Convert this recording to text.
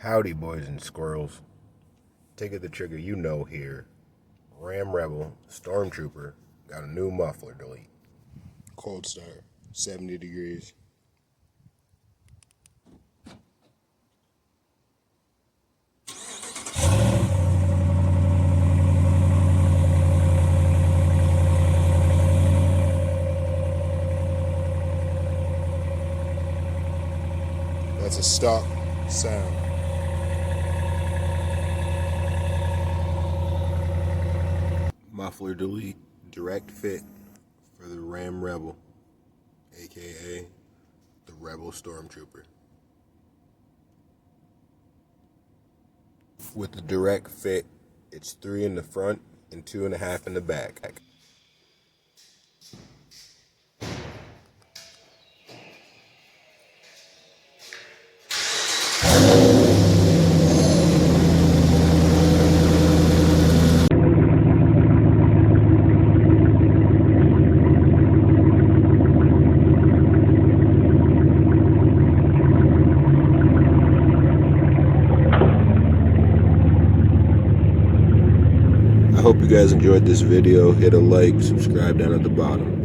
Howdy, boys and squirrels. Take it the trigger, you know here. Rebel Stormtrooper got a new muffler delete. Cold start, 70 degrees. That's a stock sound. Muffler delete, direct fit for the Rebel, aka the Rebel Stormtrooper. With the direct fit, it's 3 in the front and 2.5 in the back. I hope you guys enjoyed this video. Hit a like, subscribe down at the bottom.